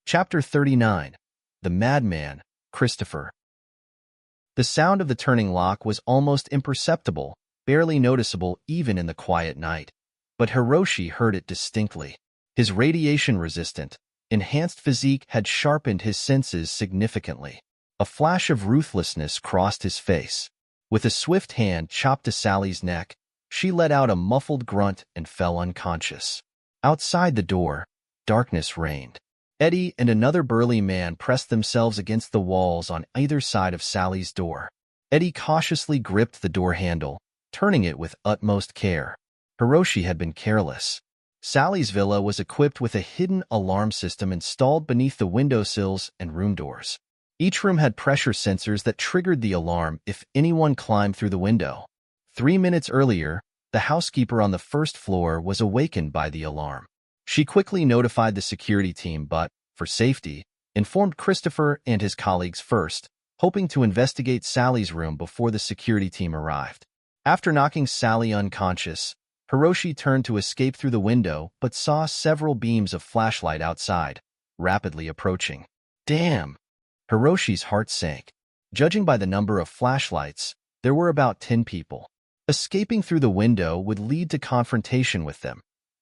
Chapter 39. The Madman, Christopher. The sound of the turning lock was almost imperceptible, barely noticeable even in the quiet night. But Hiroshi heard it distinctly. His radiation-resistant, enhanced physique had sharpened his senses significantly. A flash of ruthlessness crossed his face. With a swift hand chopped to Sally's neck, she let out a muffled grunt and fell unconscious. Outside the door, darkness reigned. Eddie and another burly man pressed themselves against the walls on either side of Sally's door. Eddie cautiously gripped the door handle, turning it with utmost care. Hiroshi had been careless. Sally's villa was equipped with a hidden alarm system installed beneath the windowsills and room doors. Each room had pressure sensors that triggered the alarm if anyone climbed through the window. 3 minutes earlier, the housekeeper on the first floor was awakened by the alarm. She quickly notified the security team but, for safety, informed Christopher and his colleagues first, hoping to investigate Sally's room before the security team arrived. After knocking Sally unconscious, Hiroshi turned to escape through the window but saw several beams of flashlight outside, rapidly approaching. Damn! Hiroshi's heart sank. Judging by the number of flashlights, there were about 10 people. Escaping through the window would lead to confrontation with them,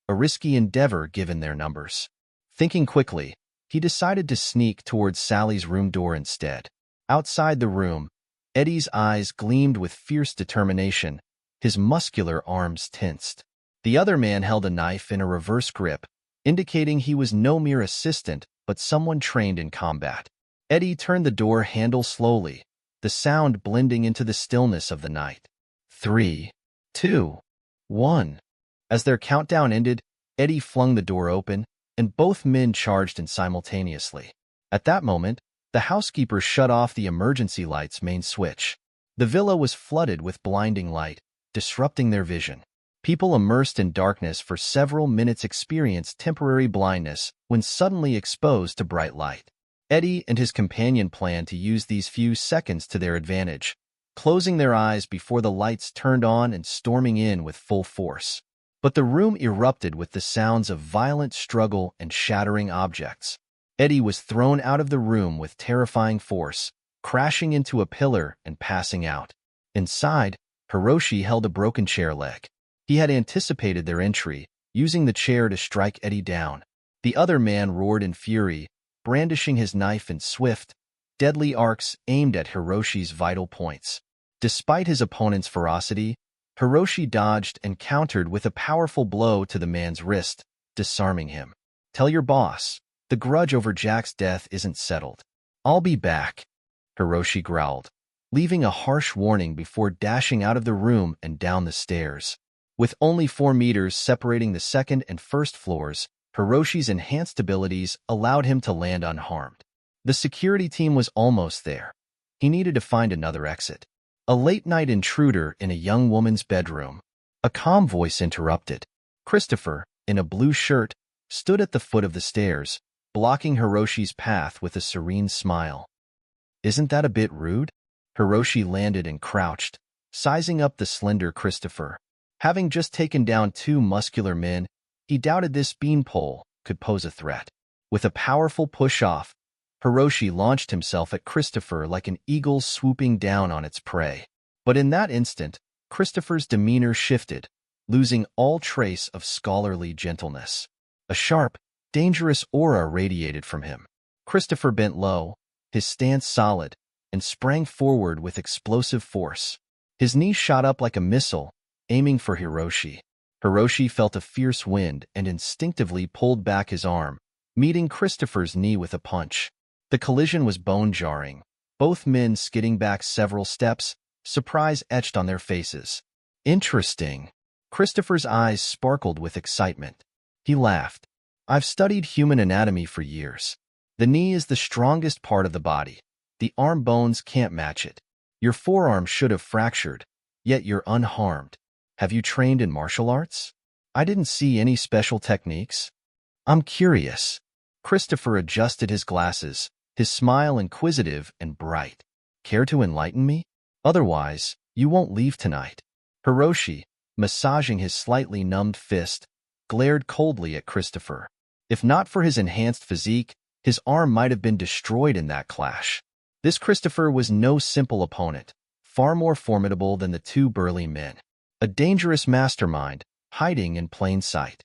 a risky endeavor given their numbers. Thinking quickly, he decided to sneak towards Sally's room door instead. Outside the room, Eddie's eyes gleamed with fierce determination, his muscular arms tensed. The other man held a knife in a reverse grip, indicating he was no mere assistant but someone trained in combat. Eddie turned the door handle slowly, the sound blending into the stillness of the night. 3, 2, 1. As their countdown ended, Eddie flung the door open, and both men charged in simultaneously. At that moment, the housekeeper shut off the emergency light's main switch. The villa was flooded with blinding light, disrupting their vision. People immersed in darkness for several minutes experienced temporary blindness when suddenly exposed to bright light. Eddie and his companion planned to use these few seconds to their advantage, closing their eyes before the lights turned on and storming in with full force. But the room erupted with the sounds of violent struggle and shattering objects. Eddie was thrown out of the room with terrifying force, crashing into a pillar and passing out. Inside, Hiroshi held a broken chair leg. He had anticipated their entry, using the chair to strike Eddie down. The other man roared in fury, brandishing his knife in swift, deadly arcs aimed at Hiroshi's vital points. Despite his opponent's ferocity, Hiroshi dodged and countered with a powerful blow to the man's wrist, disarming him. Tell your boss, the grudge over Jack's death isn't settled. I'll be back, Hiroshi growled, leaving a harsh warning before dashing out of the room and down the stairs. With only 4 meters separating the second and first floors, Hiroshi's enhanced abilities allowed him to land unharmed. The security team was almost there. He needed to find another exit. A late-night intruder in a young woman's bedroom. A calm voice interrupted. Christopher, in a blue shirt, stood at the foot of the stairs, blocking Hiroshi's path with a serene smile. Isn't that a bit rude? Hiroshi landed and crouched, sizing up the slender Christopher. Having just taken down 2 muscular men, he doubted this beanpole could pose a threat. With a powerful push-off, Hiroshi launched himself at Christopher like an eagle swooping down on its prey. But in that instant, Christopher's demeanor shifted, losing all trace of scholarly gentleness. A sharp, dangerous aura radiated from him. Christopher bent low, his stance solid, and sprang forward with explosive force. His knee shot up like a missile, aiming for Hiroshi. Hiroshi felt a fierce wind and instinctively pulled back his arm, meeting Christopher's knee with a punch. The collision was bone-jarring, both men skidding back several steps, surprise etched on their faces. Interesting. Christopher's eyes sparkled with excitement. He laughed. I've studied human anatomy for years. The knee is the strongest part of the body. The arm bones can't match it. Your forearm should have fractured, yet you're unharmed. Have you trained in martial arts? I didn't see any special techniques. I'm curious. Christopher adjusted his glasses, his smile inquisitive and bright. Care to enlighten me? Otherwise, you won't leave tonight. Hiroshi, massaging his slightly numbed fist, glared coldly at Christopher. If not for his enhanced physique, His arm might have been destroyed in that clash. This Christopher was no simple opponent, far more formidable than the two burly men. A dangerous mastermind, hiding in plain sight.